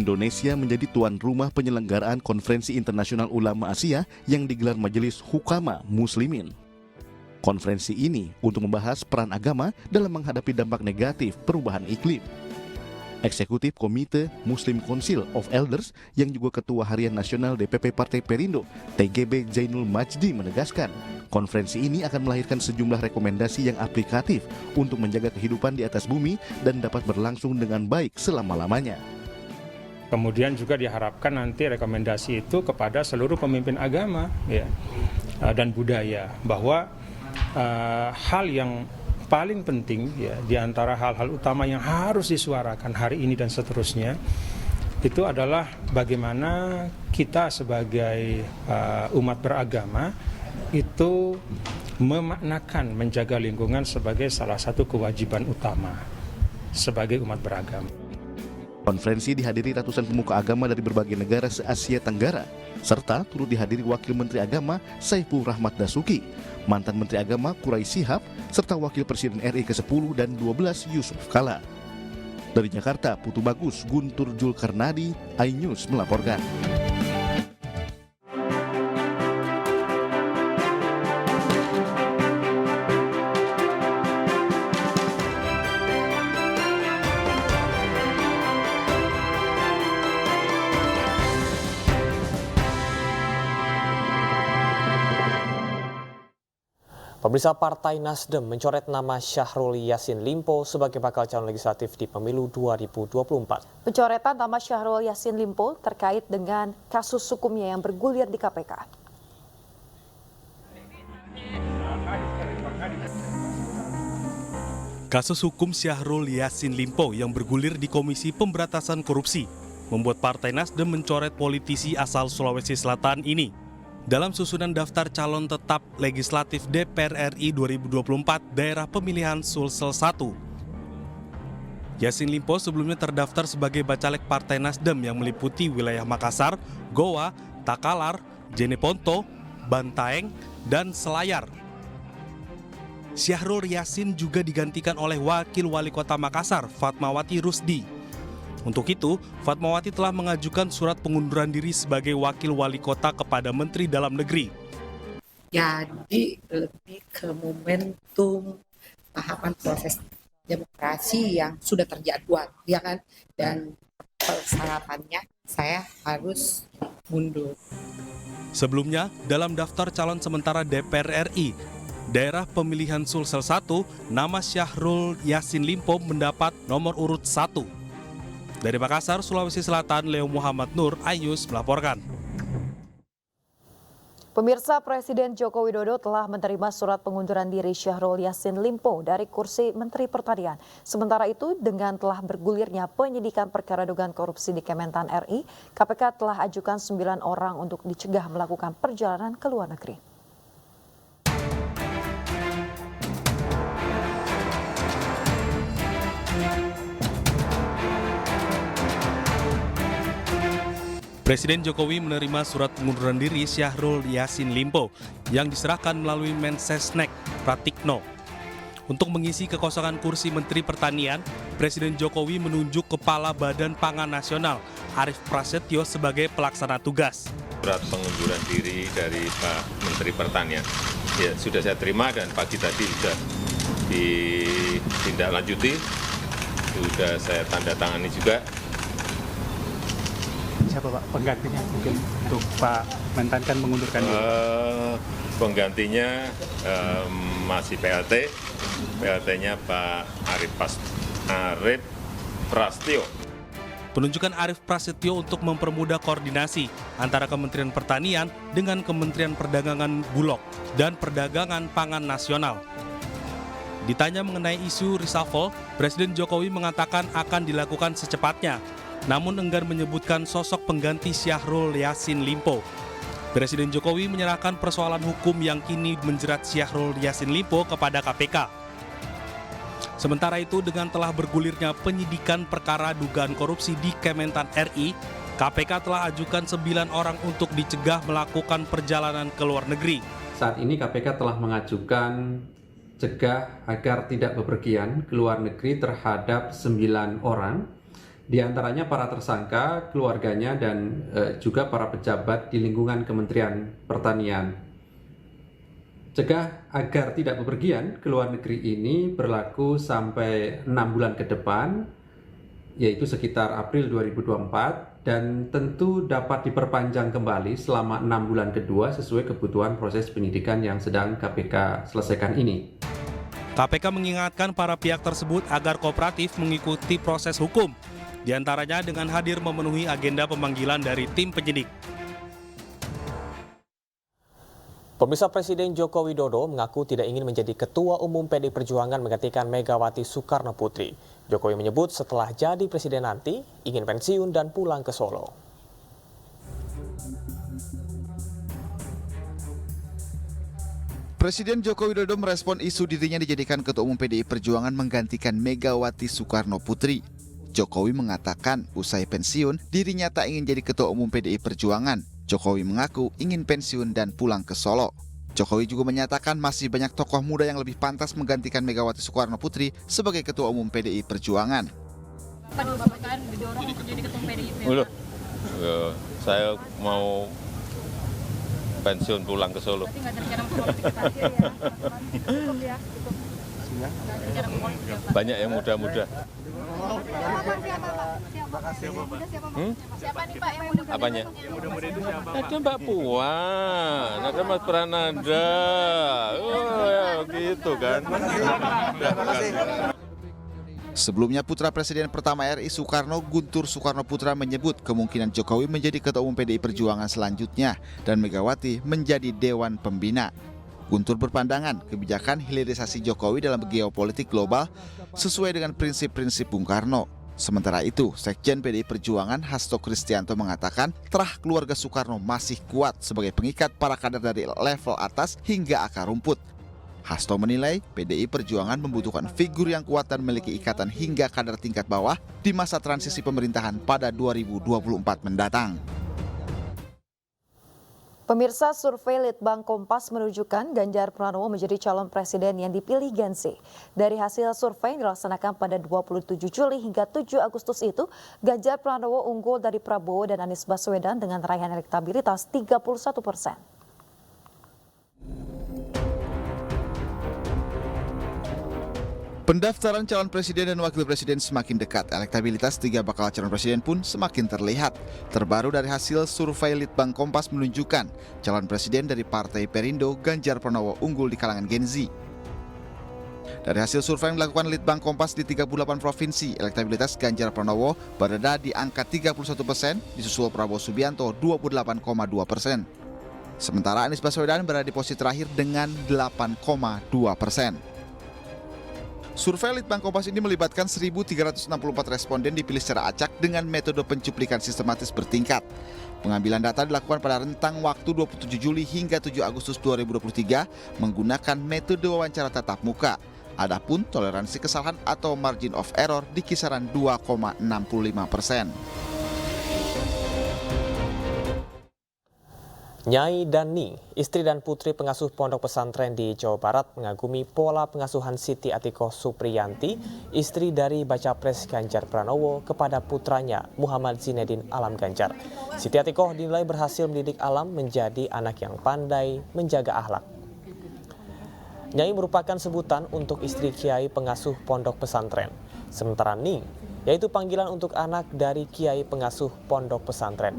Indonesia menjadi tuan rumah penyelenggaraan Konferensi Internasional Ulama Asia yang digelar Majelis Hukama Muslimin. Konferensi ini untuk membahas peran agama dalam menghadapi dampak negatif perubahan iklim. Eksekutif Komite Muslim Council of Elders yang juga Ketua Harian Nasional DPP Partai Perindo, TGB Zainul Majdi menegaskan, konferensi ini akan melahirkan sejumlah rekomendasi yang aplikatif untuk menjaga kehidupan di atas bumi dan dapat berlangsung dengan baik selama-lamanya. Kemudian juga diharapkan nanti rekomendasi itu kepada seluruh pemimpin agama dan budaya bahwa hal yang paling penting di antara hal-hal utama yang harus disuarakan hari ini dan seterusnya itu adalah bagaimana kita sebagai umat beragama itu memaknakan menjaga lingkungan sebagai salah satu kewajiban utama sebagai umat beragama. Konferensi dihadiri ratusan pemuka agama dari berbagai negara se-Asia Tenggara, serta turut dihadiri Wakil Menteri Agama Saiful Rahmat Dasuki, mantan Menteri Agama Kurai Shihab, serta Wakil Presiden RI ke-10 dan 12 Yusuf Kala. Dari Jakarta, Putu Bagus, Guntur Julkarnadi, iNews melaporkan. Pemirsa, Partai Nasdem mencoret nama Syahrul Yassin Limpo sebagai bakal calon legislatif di pemilu 2024. Pencoretan nama Syahrul Yassin Limpo terkait dengan kasus hukumnya yang bergulir di KPK. Kasus hukum Syahrul Yassin Limpo yang bergulir di Komisi Pemberantasan Korupsi membuat Partai Nasdem mencoret politisi asal Sulawesi Selatan ini dalam susunan daftar calon tetap legislatif DPR RI 2024 daerah pemilihan Sulsel 1. Yassin Limpo sebelumnya terdaftar sebagai bacalek Partai Nasdem yang meliputi wilayah Makassar, Goa, Takalar, Jeneponto, Bantaeng, dan Selayar. Syahrul Yassin juga digantikan oleh Wakil Wali Kota Makassar, Fatmawati Rusdi. Untuk itu, Fatmawati telah mengajukan surat pengunduran diri sebagai Wakil Wali Kota kepada Menteri Dalam Negeri. Jadi lebih ke momentum tahapan proses demokrasi yang sudah terjadwal, ya kan? Dan persyaratannya saya harus mundur. Sebelumnya, dalam daftar calon sementara DPR RI, daerah pemilihan Sulsel 1, nama Syahrul Yassin Limpo mendapat nomor urut 1. Dari Makassar, Sulawesi Selatan, Leo Muhammad Nur, iNews melaporkan. Pemirsa, Presiden Joko Widodo telah menerima surat pengunduran diri Syahrul Yassin Limpo dari kursi Menteri Pertanian. Sementara itu, dengan telah bergulirnya penyidikan perkara dugaan korupsi di Kementan RI, KPK telah ajukan 9 orang untuk dicegah melakukan perjalanan ke luar negeri. Presiden Jokowi menerima surat pengunduran diri Syahrul Yassin Limpo yang diserahkan melalui Mensesnek Pratikno. Untuk mengisi kekosongan kursi Menteri Pertanian, Presiden Jokowi menunjuk Kepala Badan Pangan Nasional Arief Prasetyo sebagai pelaksana tugas. Surat pengunduran diri dari Pak Menteri Pertanian sudah saya terima dan pagi tadi sudah ditindaklanjuti, sudah saya tanda tangani juga. Siapa Pak penggantinya mungkin untuk Pak Mentan kan mengundurkan diri? Penggantinya masih PLT-nya Pak Arief Prasetyo. Penunjukan Arief Prasetyo untuk mempermudah koordinasi antara Kementerian Pertanian dengan Kementerian Perdagangan Bulog dan Perdagangan Pangan Nasional. Ditanya mengenai isu reshuffle, Presiden Jokowi mengatakan akan dilakukan secepatnya, namun enggan menyebutkan sosok pengganti Syahrul Yassin Limpo. Presiden Jokowi menyerahkan persoalan hukum yang kini menjerat Syahrul Yassin Limpo kepada KPK. Sementara itu, dengan telah bergulirnya penyidikan perkara dugaan korupsi di Kementan RI, KPK telah ajukan 9 orang untuk dicegah melakukan perjalanan ke luar negeri. Saat ini KPK telah mengajukan cegah agar tidak bepergian ke luar negeri terhadap 9 orang. Di antaranya para tersangka, keluarganya, dan juga para pejabat di lingkungan Kementerian Pertanian. Cegah agar tidak bepergian ke luar negeri ini berlaku sampai 6 bulan ke depan, yaitu sekitar April 2024, dan tentu dapat diperpanjang kembali selama 6 bulan kedua sesuai kebutuhan proses penyidikan yang sedang KPK selesaikan ini. KPK mengingatkan para pihak tersebut agar kooperatif mengikuti proses hukum, diantaranya dengan hadir memenuhi agenda pemanggilan dari tim penyidik. Pemirsa, Presiden Joko Widodo mengaku tidak ingin menjadi Ketua Umum PDI Perjuangan menggantikan Megawati Soekarno Putri. Jokowi menyebut setelah jadi presiden nanti ingin pensiun dan pulang ke Solo. Presiden Joko Widodo merespon isu dirinya dijadikan Ketua Umum PDI Perjuangan menggantikan Megawati Soekarno Putri. Jokowi mengatakan usai pensiun dirinya tak ingin jadi Ketua Umum PDI Perjuangan. Jokowi mengaku ingin pensiun dan pulang ke Solo. Jokowi juga menyatakan masih banyak tokoh muda yang lebih pantas menggantikan Megawati Soekarno Putri sebagai Ketua Umum PDI Perjuangan. Saya mau pensiun pulang ke Solo. Banyak yang muda-muda. Siapa nih Pak yang muda-muda? Apanya? Ada Mbak Puan, ada Mas Prananda. Oh ya, gitu kan. Sebelumnya putra Presiden pertama RI Soekarno, Guntur Soekarno Putra, menyebut kemungkinan Jokowi menjadi Ketua Umum PDI Perjuangan selanjutnya dan Megawati menjadi Dewan Pembina. Guntur berpandangan kebijakan hilirisasi Jokowi dalam geopolitik global sesuai dengan prinsip-prinsip Bung Karno. Sementara itu, Sekjen PDI Perjuangan Hasto Kristianto mengatakan terah keluarga Soekarno masih kuat sebagai pengikat para kader dari level atas hingga akar rumput. Hasto menilai PDI Perjuangan membutuhkan figur yang kuat dan memiliki ikatan hingga kader tingkat bawah di masa transisi pemerintahan pada 2024 mendatang. Pemirsa, survei Litbang Kompas menunjukkan Ganjar Pranowo menjadi calon presiden yang dipilih Gen Z. Dari hasil survei yang dilaksanakan pada 27 Juli hingga 7 Agustus itu, Ganjar Pranowo unggul dari Prabowo dan Anies Baswedan dengan raihan elektabilitas 31%. Pendaftaran calon presiden dan wakil presiden semakin dekat. Elektabilitas 3 bakal calon presiden pun semakin terlihat. Terbaru dari hasil survei Litbang Kompas menunjukkan calon presiden dari Partai Perindo, Ganjar Pranowo, unggul di kalangan Gen Z. Dari hasil survei yang dilakukan Litbang Kompas di 38 provinsi, elektabilitas Ganjar Pranowo berada di angka 31%, disusul Prabowo Subianto 28,2%. Sementara Anies Baswedan berada di posisi terakhir dengan 8,2%. Survei Litbang Kompas ini melibatkan 1.364 responden dipilih secara acak dengan metode pencuplikan sistematis bertingkat. Pengambilan data dilakukan pada rentang waktu 27 Juli hingga 7 Agustus 2023 menggunakan metode wawancara tatap muka. Adapun toleransi kesalahan atau margin of error di kisaran 2,65%. Nyai dan Ning, istri dan putri pengasuh pondok pesantren di Jawa Barat, mengagumi pola pengasuhan Siti Atikoh Supriyanti, istri dari Baca Pres Ganjar Pranowo, kepada putranya Muhammad Zinedin Alam Ganjar. Siti Atikoh dinilai berhasil mendidik Alam menjadi anak yang pandai menjaga akhlak. Nyai merupakan sebutan untuk istri Kiai pengasuh pondok pesantren. Sementara Ning yaitu panggilan untuk anak dari Kiai pengasuh pondok pesantren.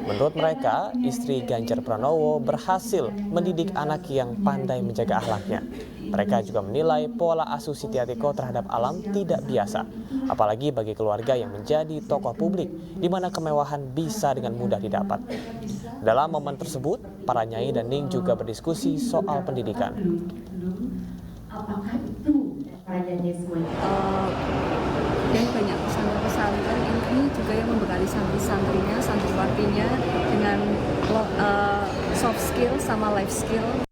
Menurut mereka, istri Ganjar Pranowo berhasil mendidik anak yang pandai menjaga akhlaknya. Mereka juga menilai pola asuh Siti Atikoh terhadap Alam tidak biasa, apalagi bagi keluarga yang menjadi tokoh publik, di mana kemewahan bisa dengan mudah didapat. Dalam momen tersebut, para nyai dan Ning juga berdiskusi soal pendidikan. Apakah itu dan banyak pesantren ini juga yang membekali santri-santrinya, santriwatinya dengan soft skill sama life skill.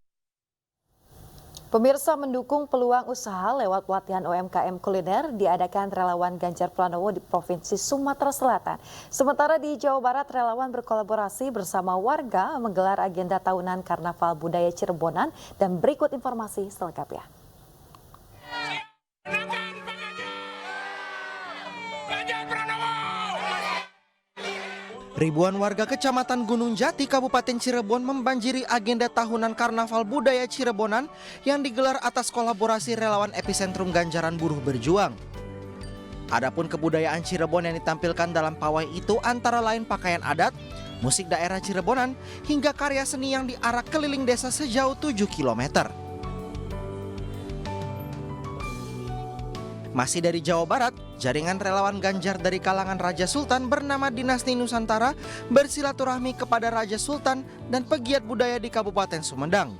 Pemirsa, mendukung peluang usaha lewat pelatihan UMKM kuliner diadakan relawan Ganjar Pranowo di Provinsi Sumatera Selatan. Sementara di Jawa Barat, relawan berkolaborasi bersama warga menggelar agenda tahunan Karnaval Budaya Cirebonan, dan berikut informasi selengkapnya. Ribuan warga Kecamatan Gunung Jati, Kabupaten Cirebon membanjiri agenda tahunan Karnaval Budaya Cirebonan yang digelar atas kolaborasi relawan Epicentrum Ganjaran Buruh Berjuang. Adapun kebudayaan Cirebon yang ditampilkan dalam pawai itu antara lain pakaian adat, musik daerah Cirebonan, hingga karya seni yang diarak keliling desa sejauh 7 km. Masih dari Jawa Barat, jaringan relawan Ganjar dari kalangan Raja Sultan bernama Dinasti Nusantara bersilaturahmi kepada Raja Sultan dan pegiat budaya di Kabupaten Sumedang.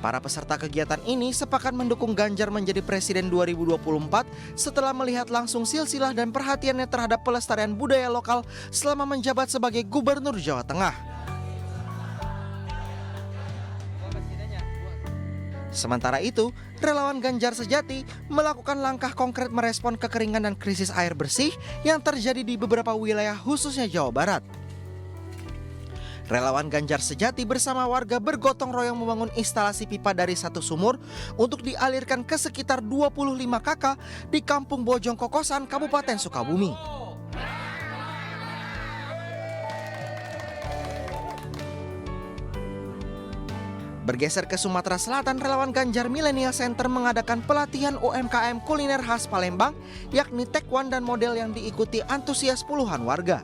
Para peserta kegiatan ini sepakat mendukung Ganjar menjadi Presiden 2024 setelah melihat langsung silsilah dan perhatiannya terhadap pelestarian budaya lokal selama menjabat sebagai Gubernur Jawa Tengah. Sementara itu, relawan Ganjar Sejati melakukan langkah konkret merespon kekeringan dan krisis air bersih yang terjadi di beberapa wilayah khususnya Jawa Barat. Relawan Ganjar Sejati bersama warga bergotong royong membangun instalasi pipa dari satu sumur untuk dialirkan ke sekitar 25 kakak di Kampung Bojong Kokosan, Kabupaten Sukabumi. Bergeser ke Sumatera Selatan, relawan Ganjar Millennial Center mengadakan pelatihan UMKM kuliner khas Palembang, yakni taekwondo dan model yang diikuti antusias puluhan warga.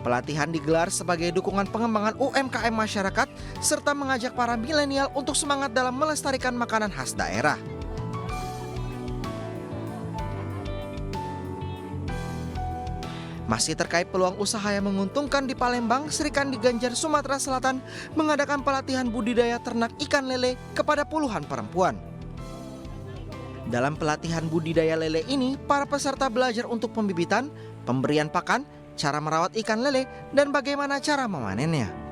Pelatihan digelar sebagai dukungan pengembangan UMKM masyarakat, serta mengajak para milenial untuk semangat dalam melestarikan makanan khas daerah. Masih terkait peluang usaha yang menguntungkan di Palembang, Sri Kandi Ganjar Sumatera Selatan mengadakan pelatihan budidaya ternak ikan lele kepada puluhan perempuan. Dalam pelatihan budidaya lele ini, para peserta belajar untuk pembibitan, pemberian pakan, cara merawat ikan lele, dan bagaimana cara memanennya.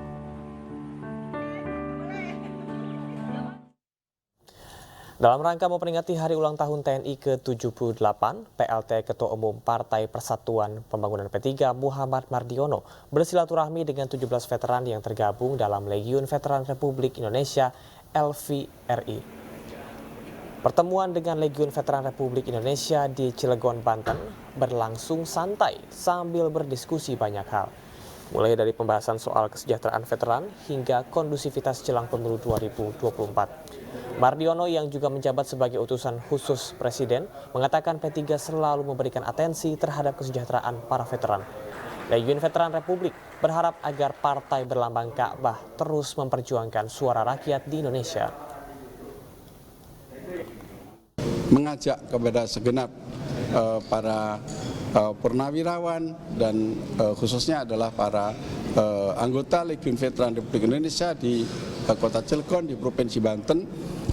Dalam rangka memperingati hari ulang tahun TNI ke-78, PLT Ketua Umum Partai Persatuan Pembangunan P3 Muhammad Mardiono bersilaturahmi dengan 17 veteran yang tergabung dalam Legiun Veteran Republik Indonesia LVRI. Pertemuan dengan Legiun Veteran Republik Indonesia di Cilegon, Banten berlangsung santai sambil berdiskusi banyak hal. Mulai dari pembahasan soal kesejahteraan veteran hingga kondusivitas jelang pemilu 2024. Mardiono yang juga menjabat sebagai utusan khusus Presiden mengatakan P3 selalu memberikan atensi terhadap kesejahteraan para veteran. Legiun Veteran Republik berharap agar partai berlambang Ka'bah terus memperjuangkan suara rakyat di Indonesia. Mengajak kepada segenap para purnawirawan dan khususnya adalah para anggota Legiun Veteran Republik Indonesia di Kota Cilegon di Provinsi Banten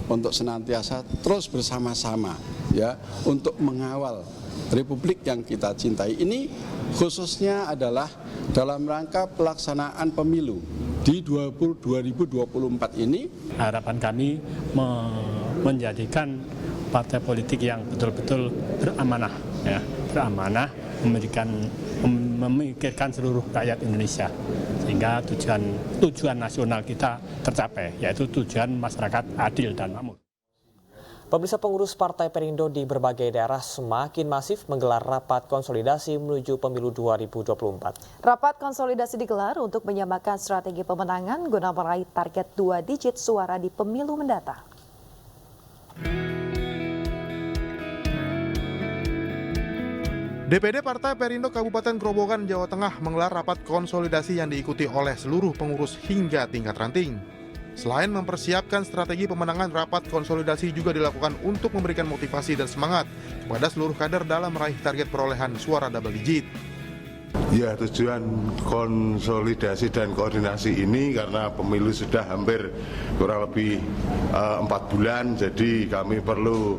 untuk senantiasa terus bersama-sama ya untuk mengawal Republik yang kita cintai ini, khususnya adalah dalam rangka pelaksanaan pemilu di 2024 ini. Harapan kami menjadikan partai politik yang betul-betul beramanah, ya, beramanah, memikirkan seluruh rakyat Indonesia, sehingga tujuan nasional kita tercapai, yaitu tujuan masyarakat adil dan makmur. Pemirsa, pengurus Partai Perindo di berbagai daerah semakin masif menggelar rapat konsolidasi menuju pemilu 2024. Rapat konsolidasi digelar untuk menyamakan strategi pemenangan guna meraih target 2 digit suara di pemilu mendatang. DPD Partai Perindo Kabupaten Grobogan, Jawa Tengah menggelar rapat konsolidasi yang diikuti oleh seluruh pengurus hingga tingkat ranting. Selain mempersiapkan strategi pemenangan, rapat konsolidasi juga dilakukan untuk memberikan motivasi dan semangat kepada seluruh kader dalam meraih target perolehan suara double digit. Ya, tujuan konsolidasi dan koordinasi ini karena pemilu sudah hampir kurang lebih 4 bulan, jadi kami perlu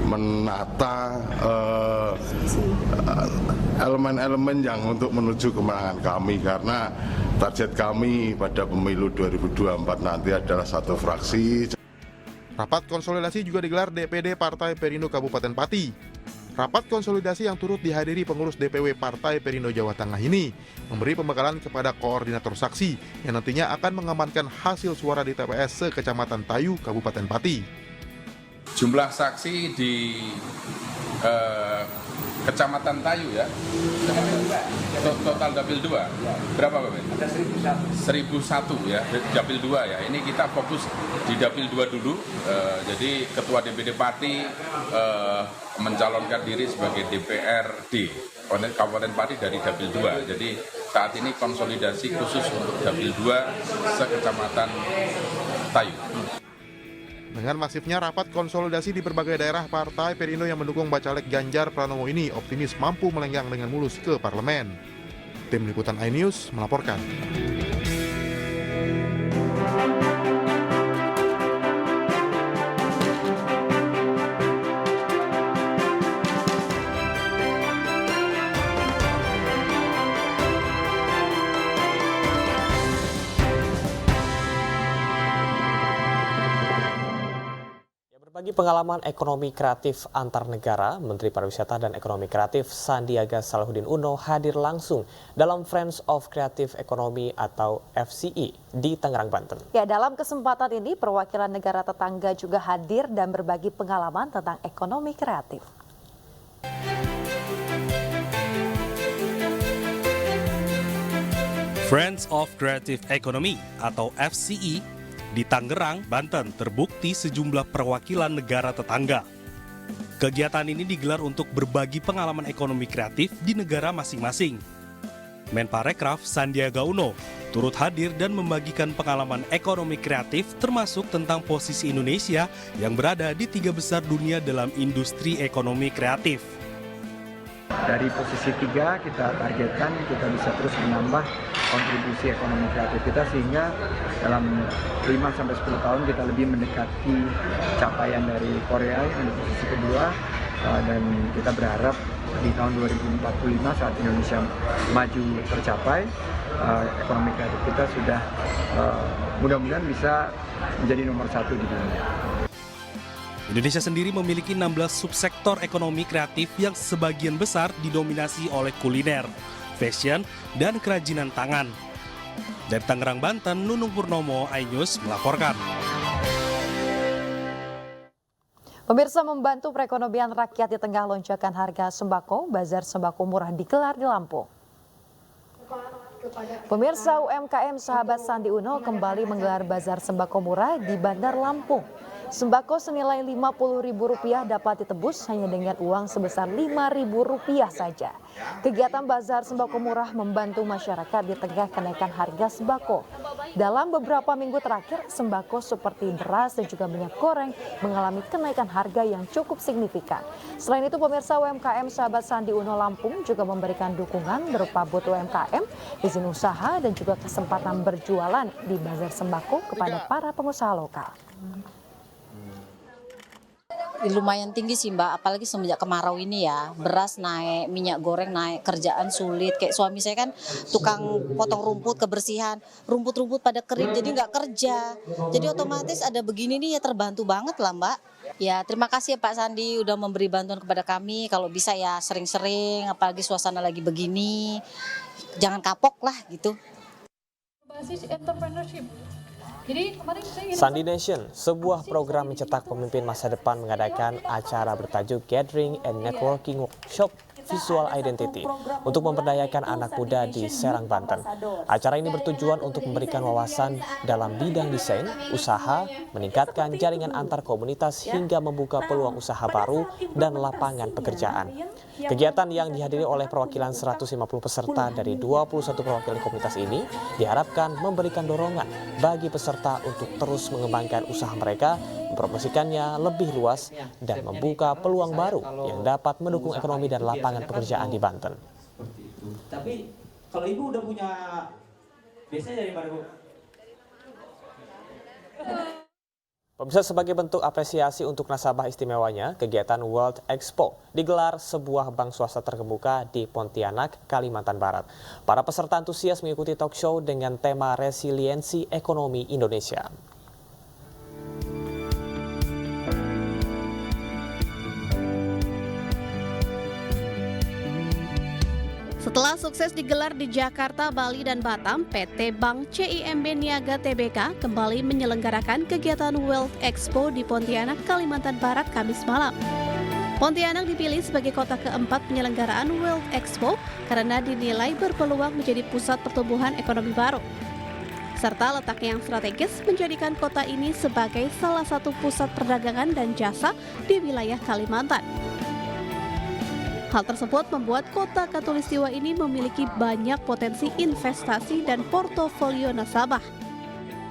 menata elemen-elemen yang untuk menuju kemenangan kami, karena target kami pada pemilu 2024 nanti adalah 1 fraksi. Rapat konsolidasi juga digelar DPD Partai Perindo Kabupaten Pati. Rapat konsolidasi yang turut dihadiri pengurus DPW Partai Perindo Jawa Tengah ini memberi pembekalan kepada koordinator saksi yang nantinya akan mengamankan hasil suara di TPS se-Kecamatan Tayu, Kabupaten Pati. Jumlah saksi di Kecamatan Tayu ya. Total dapil 2. Berapa Pak Ben? Ada 1.001 ya, dapil 2 ya. Ini kita fokus di dapil 2 dulu. Jadi Ketua DPD Pati mencalonkan diri sebagai DPRD Kabupaten Pati dari dapil 2. Jadi saat ini konsolidasi khusus untuk dapil 2 sekecamatan Tayu. Dengan masifnya rapat konsolidasi di berbagai daerah, Partai Perindo yang mendukung Bacalek Ganjar Pranowo ini optimis mampu melenggang dengan mulus ke parlemen. Tim Liputan iNews melaporkan. Berbagi pengalaman ekonomi kreatif antar negara, Menteri Pariwisata dan Ekonomi Kreatif Sandiaga Salahuddin Uno hadir langsung dalam Friends of Creative Economy atau FCE di Tangerang, Banten. Ya, dalam kesempatan ini perwakilan negara tetangga juga hadir dan berbagi pengalaman tentang ekonomi kreatif. Friends of Creative Economy atau FCE di Tangerang, Banten terbukti sejumlah perwakilan negara tetangga. Kegiatan ini digelar untuk berbagi pengalaman ekonomi kreatif di negara masing-masing. Menparekraf Sandiaga Uno turut hadir dan membagikan pengalaman ekonomi kreatif termasuk tentang posisi Indonesia yang berada di 3 besar dunia dalam industri ekonomi kreatif. Dari posisi 3 kita targetkan kita bisa terus menambah kontribusi ekonomi kreatif kita sehingga dalam 5-10 tahun kita lebih mendekati capaian dari Korea yang di posisi kedua, dan kita berharap di tahun 2045 saat Indonesia maju tercapai, ekonomi kreatif kita sudah mudah-mudahan bisa menjadi nomor 1 di dunia. Indonesia sendiri memiliki 16 subsektor ekonomi kreatif yang sebagian besar didominasi oleh kuliner, fashion, dan kerajinan tangan. Dari Tangerang, Banten, Nunung Purnomo, iNews melaporkan. Pemirsa, membantu perekonomian rakyat di tengah lonjakan harga sembako, bazar sembako murah digelar di Lampung. Pemirsa, UMKM Sahabat Sandi Uno kembali menggelar bazar sembako murah di Bandar Lampung. Sembako senilai Rp50.000 dapat ditebus hanya dengan uang sebesar Rp5.000 saja. Kegiatan bazar sembako murah membantu masyarakat di tengah kenaikan harga sembako. Dalam beberapa minggu terakhir, sembako seperti beras dan juga minyak goreng mengalami kenaikan harga yang cukup signifikan. Selain itu, pemirsa, UMKM Sahabat Sandi Uno Lampung juga memberikan dukungan berupa bot UMKM, izin usaha, dan juga kesempatan berjualan di bazar sembako kepada para pengusaha lokal. Lumayan tinggi sih Mbak, apalagi semenjak kemarau ini ya, beras naik, minyak goreng naik, kerjaan sulit. Kayak suami saya kan tukang potong rumput, kebersihan, rumput-rumput pada kering jadi nggak kerja. Jadi otomatis ada begini nih ya, terbantu banget lah Mbak. Ya terima kasih ya Pak Sandi udah memberi bantuan kepada kami, kalau bisa ya sering-sering, apalagi suasana lagi begini, jangan kapok lah gitu. Basis entrepreneurship. Sandi Nation, sebuah program mencetak pemimpin masa depan, mengadakan acara bertajuk Gathering and Networking Workshop Visual Identity untuk memberdayakan anak muda di Serang, Banten. Acara ini bertujuan untuk memberikan wawasan dalam bidang desain, usaha, meningkatkan jaringan antar komunitas hingga membuka peluang usaha baru dan lapangan pekerjaan. Kegiatan yang dihadiri oleh perwakilan 150 peserta dari 21 perwakilan komunitas ini diharapkan memberikan dorongan bagi peserta untuk terus mengembangkan usaha mereka, mempromosikannya lebih luas, dan membuka peluang baru yang dapat mendukung ekonomi dan lapangan pekerjaan di Banten. Tapi kalau Ibu udah punya, biasanya dari mana Bu? Pemirsa, sebagai bentuk apresiasi untuk nasabah istimewanya, kegiatan World Expo digelar sebuah bank swasta terkemuka di Pontianak, Kalimantan Barat. Para peserta antusias mengikuti talk show dengan tema resiliensi ekonomi Indonesia. Setelah sukses digelar di Jakarta, Bali, dan Batam, PT Bank CIMB Niaga Tbk kembali menyelenggarakan kegiatan World Expo di Pontianak, Kalimantan Barat, Kamis malam. Pontianak dipilih sebagai kota keempat penyelenggaraan World Expo karena dinilai berpeluang menjadi pusat pertumbuhan ekonomi baru. Serta letaknya yang strategis menjadikan kota ini sebagai salah satu pusat perdagangan dan jasa di wilayah Kalimantan. Hal tersebut membuat kota Katulistiwa ini memiliki banyak potensi investasi dan portofolio nasabah.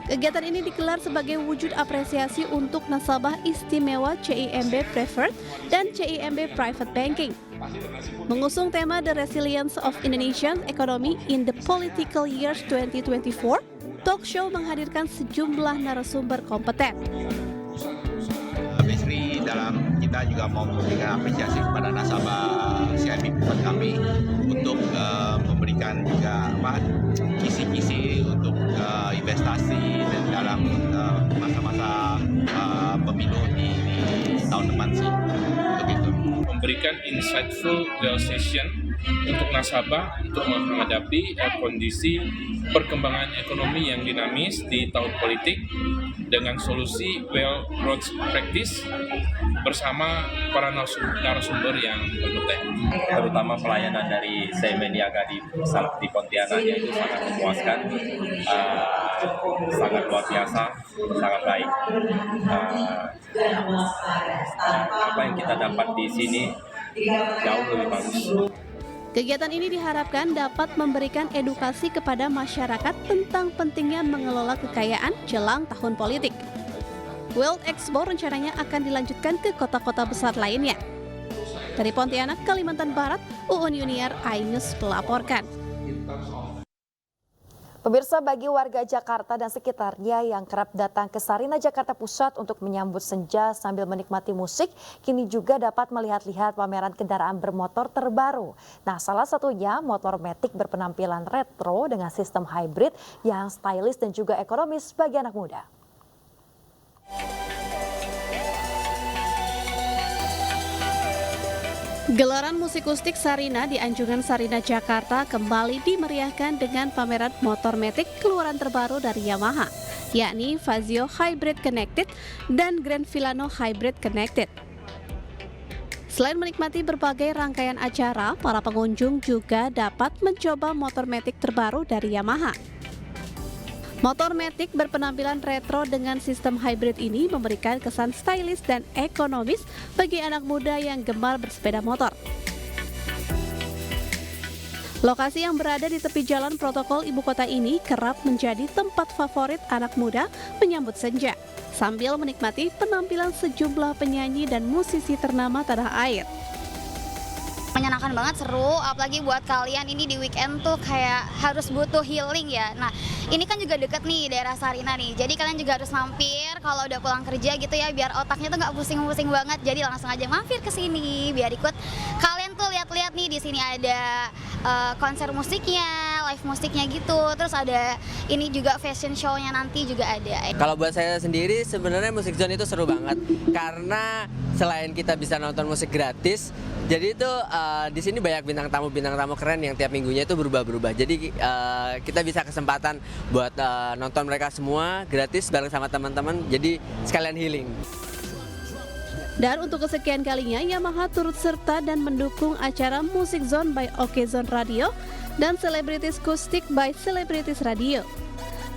Kegiatan ini digelar sebagai wujud apresiasi untuk nasabah istimewa CIMB Preferred dan CIMB Private Banking. Mengusung tema The Resilience of Indonesian Economy in the Political Years 2024, talk show menghadirkan sejumlah narasumber kompeten. Basically dalam kita juga mau memberikan apresiasi kepada nasabah CIMB Preferred kami untuk memberikan juga kisi-kisi untuk investasi dan dalam masa-masa pemilu di tahun depan sih. Untuk itu. Memberikan insightful realization untuk nasabah untuk menghadapi kondisi perkembangan ekonomi yang dinamis di tahun politik dengan solusi well growth practice bersama para narasumber yang kompeten. Terutama pelayanan dari CIMB Niaga di Pontianak itu sangat memuaskan, sangat luar biasa, sangat baik. Apa yang kita dapat di sini jauh lebih bagus. Kegiatan ini diharapkan dapat memberikan edukasi kepada masyarakat tentang pentingnya mengelola kekayaan jelang tahun politik. World Expo rencananya akan dilanjutkan ke kota-kota besar lainnya. Dari Pontianak, Kalimantan Barat, Uun Yuniar, iNews melaporkan. Pemirsa, bagi warga Jakarta dan sekitarnya yang kerap datang ke Sarina Jakarta Pusat untuk menyambut senja sambil menikmati musik, kini juga dapat melihat-lihat pameran kendaraan bermotor terbaru. Nah, salah satunya motor Matic berpenampilan retro dengan sistem hybrid yang stylish dan juga ekonomis bagi anak muda. Gelaran musik akustik Sarina di Anjungan Sarina Jakarta kembali dimeriahkan dengan pameran motor Matic keluaran terbaru dari Yamaha, yakni Fazio Hybrid Connected dan Grand Filano Hybrid Connected. Selain menikmati berbagai rangkaian acara, para pengunjung juga dapat mencoba motor Matic terbaru dari Yamaha. Motor Matic berpenampilan retro dengan sistem hybrid ini memberikan kesan stylish dan ekonomis bagi anak muda yang gemar bersepeda motor. Lokasi yang berada di tepi jalan protokol ibu kota ini kerap menjadi tempat favorit anak muda menyambut senja, sambil menikmati penampilan sejumlah penyanyi dan musisi ternama tanah air. Menyenangkan banget, seru, apalagi buat kalian ini di weekend tuh kayak harus butuh healing ya. Nah, ini kan juga deket nih daerah Sarina nih, jadi kalian juga harus mampir kalau udah pulang kerja gitu ya, biar otaknya tuh nggak pusing-pusing banget. Jadi langsung aja mampir ke sini biar ikut kalian tuh lihat-lihat nih, di sini ada konser musiknya, live musiknya gitu, terus ada ini juga fashion show-nya nanti juga ada. Kalau buat saya sendiri sebenarnya Music Zone itu seru banget karena selain kita bisa nonton musik gratis, jadi itu di sini banyak bintang tamu keren yang tiap minggunya itu berubah-berubah. Jadi kita bisa kesempatan buat nonton mereka semua gratis bareng sama teman-teman. Jadi sekalian healing. Dan untuk kesekian kalinya, Yamaha turut serta dan mendukung acara Music Zone by OK Zone Radio dan Celebrities Acoustic by Celebrities Radio.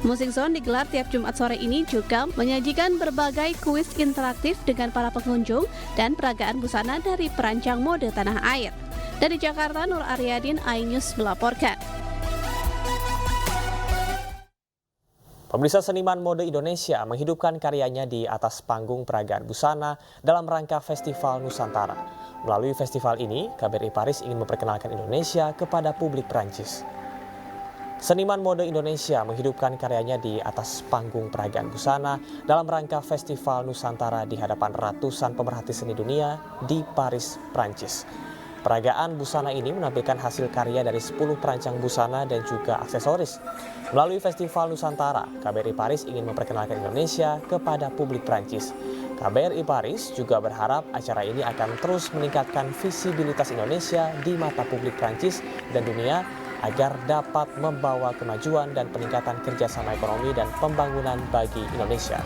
Music Zone digelar tiap Jumat sore ini juga menyajikan berbagai kuis interaktif dengan para pengunjung dan peragaan busana dari perancang mode tanah air. Dari Jakarta, Nur Aryadin, iNews melaporkan. Pemirsa, seniman mode Indonesia menghidupkan karyanya di atas panggung peragaan busana dalam rangka Festival Nusantara. Melalui festival ini, KBRI Paris ingin memperkenalkan Indonesia kepada publik Prancis. Seniman mode Indonesia menghidupkan karyanya di atas panggung peragaan busana dalam rangka Festival Nusantara di hadapan ratusan pemerhati seni dunia di Paris, Prancis. Peragaan busana ini menampilkan hasil karya dari 10 perancang busana dan juga aksesoris. Melalui Festival Nusantara, KBRI Paris ingin memperkenalkan Indonesia kepada publik Prancis. KBRI Paris juga berharap acara ini akan terus meningkatkan visibilitas Indonesia di mata publik Prancis dan dunia agar dapat membawa kemajuan dan peningkatan kerjasama ekonomi dan pembangunan bagi Indonesia.